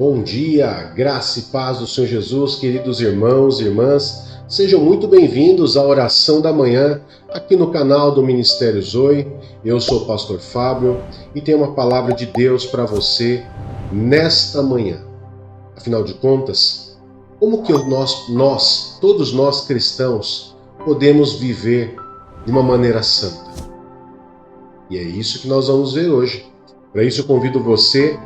Bom dia, graça e paz do Senhor Jesus, queridos irmãos e irmãs. Sejam muito bem-vindos à oração da manhã aqui no canal do Ministério Zoe. Eu sou o pastor Fábio e tenho uma palavra de Deus para você nesta manhã. Afinal de contas, como que todos nós cristãos, podemos viver de uma maneira santa? E é isso que nós vamos ver hoje. Para isso eu convido você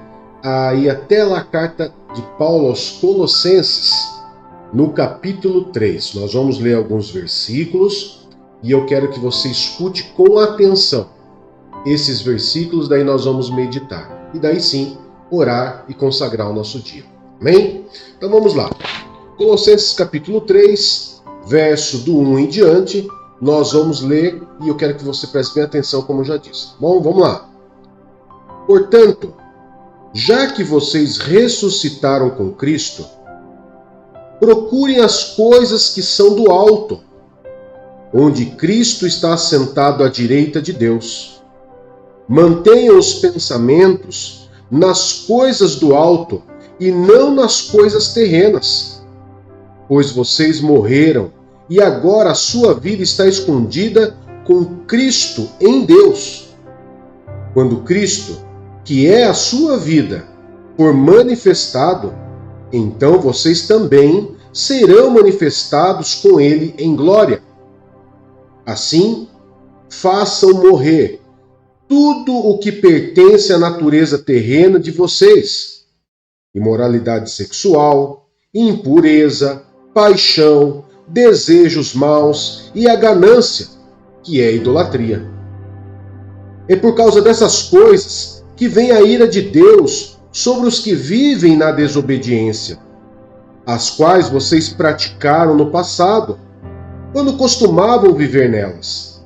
a ir até lá a carta de Paulo aos Colossenses, no capítulo 3. Nós vamos ler alguns versículos e eu quero que você escute com atenção esses versículos, daí nós vamos meditar. E daí sim, orar e consagrar o nosso dia. Amém? Então vamos lá. Colossenses capítulo 3, verso do 1 em diante, nós vamos ler e eu quero que você preste bem atenção, como eu já disse. Bom, vamos lá. Portanto, já que vocês ressuscitaram com Cristo, procurem as coisas que são do alto, onde Cristo está assentado à direita de Deus. Mantenham os pensamentos nas coisas do alto e não nas coisas terrenas, pois vocês morreram e agora a sua vida está escondida com Cristo em Deus. Quando Cristo, que é a sua vida, for manifestado, então vocês também serão manifestados com ele em glória. Assim, façam morrer tudo o que pertence à natureza terrena de vocês: imoralidade sexual, impureza, paixão, desejos maus e a ganância, que é idolatria. É por causa dessas coisas que vem a ira de Deus sobre os que vivem na desobediência, as quais vocês praticaram no passado, quando costumavam viver nelas.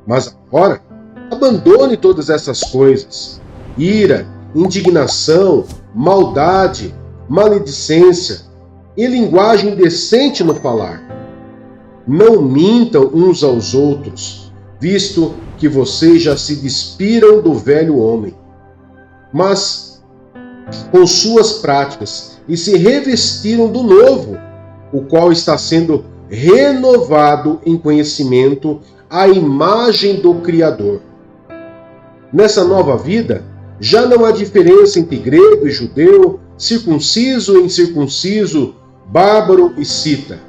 Mas agora, abandone todas essas coisas: ira, indignação, maldade, maledicência e linguagem indecente no falar. Não mintam uns aos outros, visto que vocês já se despiram do velho homem, mas com suas práticas, e se revestiram do novo, o qual está sendo renovado em conhecimento à imagem do Criador. Nessa nova vida, já não há diferença entre grego e judeu, circunciso e incircunciso, bárbaro e cita,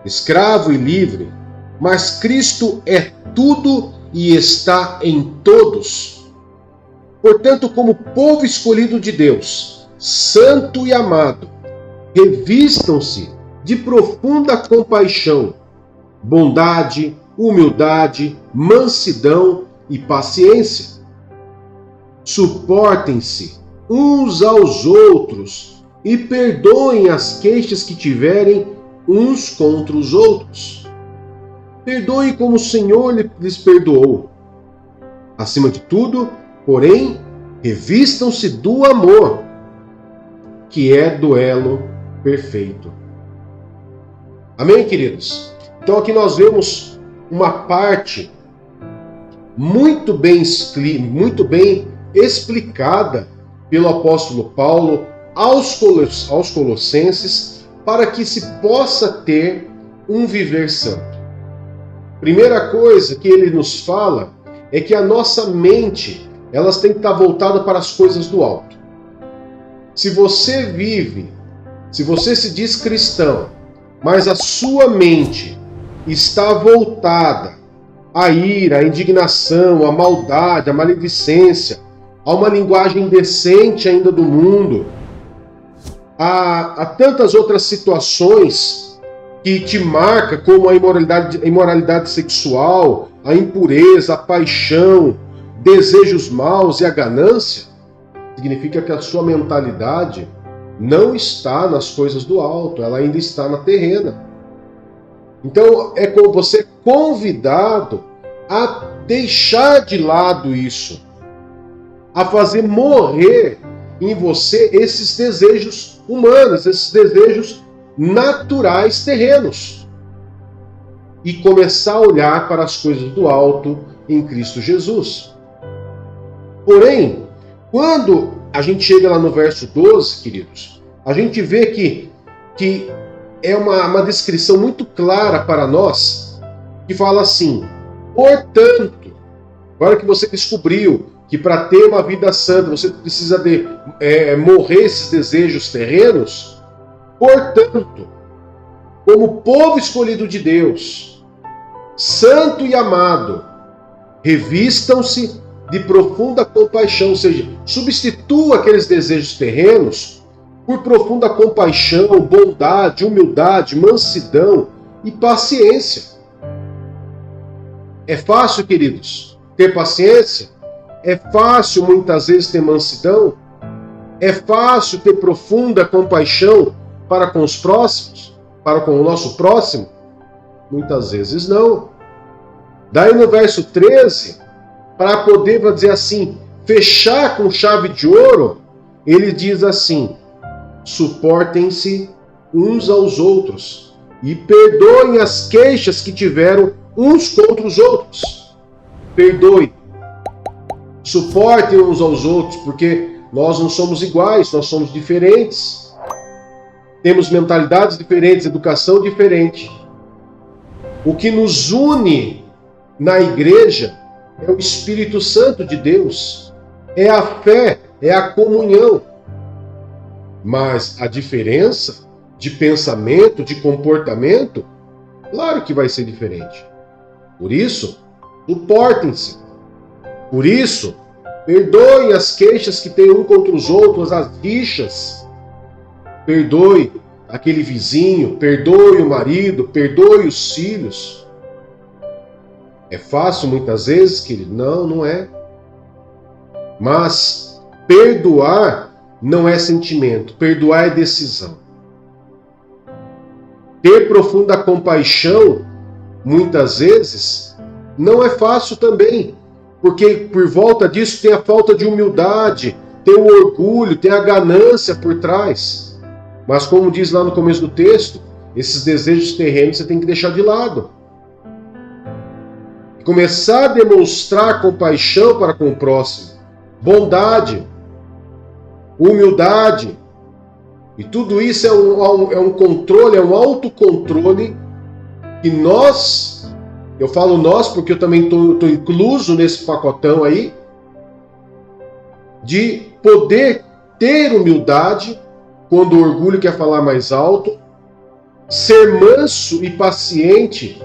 escravo e livre, mas Cristo é tudo e está em todos. Portanto, como povo escolhido de Deus, santo e amado, revistam-se de profunda compaixão, bondade, humildade, mansidão e paciência. Suportem-se uns aos outros e perdoem as queixas que tiverem uns contra os outros. Perdoem como o Senhor lhes perdoou. Acima de tudo, porém, revistam-se do amor, que é duelo perfeito. Amém, queridos? Então aqui nós vemos uma parte muito bem explicada pelo apóstolo Paulo aos Colossenses, para que se possa ter um viver santo. Primeira coisa que ele nos fala é que a nossa mente, elas têm que estar voltadas para as coisas do alto. Se você se diz cristão, mas a sua mente está voltada à ira, à indignação, à maldade, à maledicência, a uma linguagem indecente ainda do mundo, a tantas outras situações que te marcam, como a imoralidade sexual, a impureza, a paixão, desejos maus e a ganância, significa que a sua mentalidade não está nas coisas do alto, ela ainda está na terrena. Então você é convidado a deixar de lado isso, a fazer morrer em você esses desejos humanos, esses desejos naturais terrenos, e começar a olhar para as coisas do alto em Cristo Jesus. Porém, quando a gente chega lá no verso 12, queridos, a gente vê que é uma descrição muito clara para nós, que fala assim: portanto, agora que você descobriu que para ter uma vida santa você precisa morrer esses desejos terrenos, portanto, como povo escolhido de Deus, santo e amado, revistam-se de profunda compaixão, ou seja, substitua aqueles desejos terrenos por profunda compaixão, bondade, humildade, mansidão e paciência. É fácil, queridos, ter paciência? É fácil, muitas vezes, ter mansidão? É fácil ter profunda compaixão para com os próximos? Para com o nosso próximo? Muitas vezes não. Daí no verso 13, para poder, vou dizer assim, fechar com chave de ouro, ele diz assim: suportem-se uns aos outros e perdoem as queixas que tiveram uns contra os outros. Perdoe. Suportem uns aos outros, porque nós não somos iguais, nós somos diferentes. Temos mentalidades diferentes, educação diferente. O que nos une na igreja é o Espírito Santo de Deus, é a fé, é a comunhão. Mas a diferença de pensamento, de comportamento, claro que vai ser diferente. Por isso, suportem-se. Por isso, perdoem as queixas que têm um contra os outros, as rixas. Perdoe aquele vizinho, perdoe o marido, perdoe os filhos. É fácil muitas vezes, querido? Não, não é. Mas perdoar não é sentimento, perdoar é decisão. Ter profunda compaixão, muitas vezes, não é fácil também, porque por volta disso tem a falta de humildade, tem o orgulho, tem a ganância por trás. Mas como diz lá no começo do texto, esses desejos terrenos você tem que deixar de lado. E começar a demonstrar compaixão para com o próximo, bondade, humildade. E tudo isso é um controle, é um autocontrole que nós, eu falo nós porque eu também estou incluso nesse pacotão aí, de poder ter humildade quando o orgulho quer falar mais alto, ser manso e paciente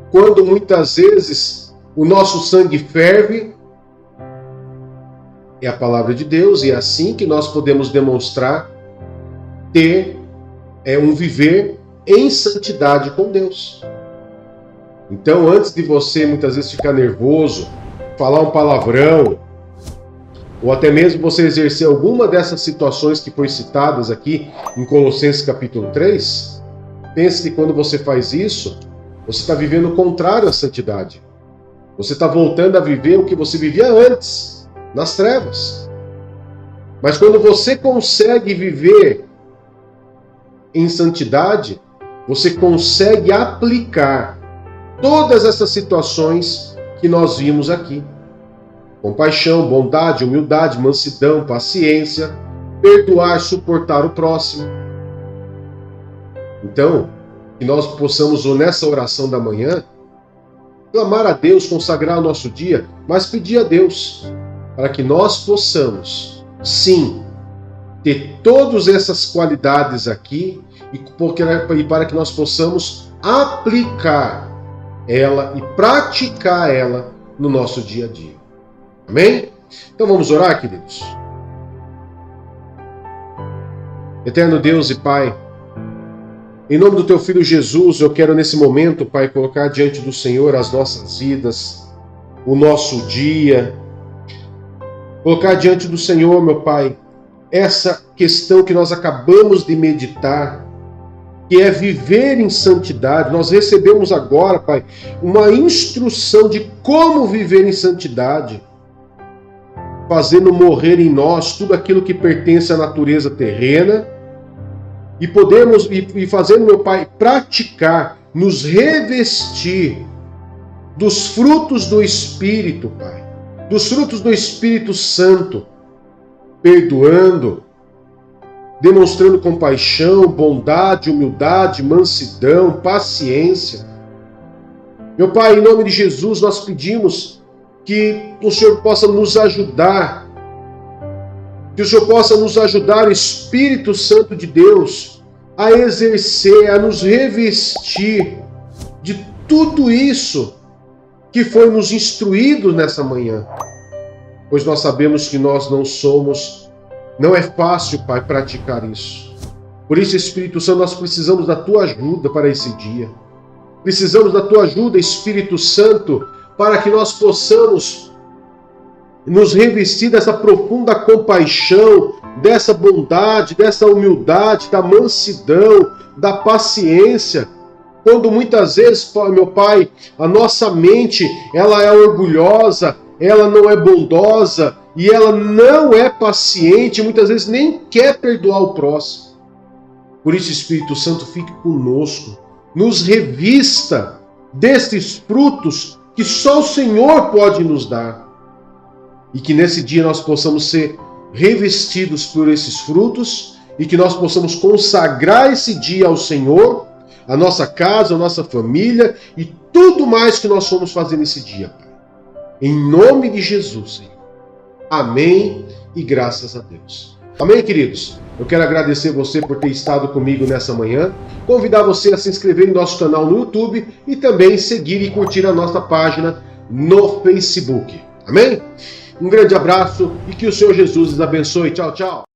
quando muitas vezes o nosso sangue ferve. É a palavra de Deus e é assim que nós podemos demonstrar ter um viver em santidade com Deus. Então, antes de você muitas vezes ficar nervoso, falar um palavrão, ou até mesmo você exercer alguma dessas situações que foi citadas aqui em Colossenses capítulo 3, pense que quando você faz isso, você está vivendo o contrário à santidade. Você está voltando a viver o que você vivia antes, nas trevas. Mas quando você consegue viver em santidade, você consegue aplicar todas essas situações que nós vimos aqui. Compaixão, bondade, humildade, mansidão, paciência, perdoar, suportar o próximo. Então, que nós possamos, nessa oração da manhã, clamar a Deus, consagrar o nosso dia, mas pedir a Deus para que nós possamos, sim, ter todas essas qualidades aqui e para que nós possamos aplicar ela e praticar ela no nosso dia a dia. Amém? Então vamos orar, queridos? Eterno Deus e Pai, em nome do Teu Filho Jesus, eu quero nesse momento, Pai, colocar diante do Senhor as nossas vidas, o nosso dia, colocar diante do Senhor, meu Pai, essa questão que nós acabamos de meditar, que é viver em santidade. Nós recebemos agora, Pai, uma instrução de como viver em santidade, fazendo morrer em nós tudo aquilo que pertence à natureza terrena, e podemos, e fazendo, meu Pai, praticar, nos revestir dos frutos do Espírito, Pai, dos frutos do Espírito Santo, perdoando, demonstrando compaixão, bondade, humildade, mansidão, paciência. Meu Pai, em nome de Jesus, nós pedimos que o Senhor possa nos ajudar, que o Senhor possa nos ajudar, Espírito Santo de Deus, a exercer, a nos revestir de tudo isso que foi nos instruído nessa manhã. Pois nós sabemos que nós não é fácil, Pai, praticar isso. Por isso, Espírito Santo, nós precisamos da Tua ajuda para esse dia. Precisamos da Tua ajuda, Espírito Santo, para que nós possamos nos revestir dessa profunda compaixão, dessa bondade, dessa humildade, da mansidão, da paciência. Quando muitas vezes, meu Pai, a nossa mente, ela é orgulhosa, ela não é bondosa e ela não é paciente, muitas vezes nem quer perdoar o próximo. Por isso, Espírito Santo, fique conosco, nos revista destes frutos que só o Senhor pode nos dar. E que nesse dia nós possamos ser revestidos por esses frutos e que nós possamos consagrar esse dia ao Senhor, a nossa casa, a nossa família e tudo mais que nós fomos fazer nesse dia, Pai. Em nome de Jesus, Senhor. Amém e graças a Deus. Amém, queridos? Eu quero agradecer você por ter estado comigo nessa manhã, convidar você a se inscrever em nosso canal no YouTube e também seguir e curtir a nossa página no Facebook. Amém? Um grande abraço e que o Senhor Jesus os abençoe. Tchau, tchau.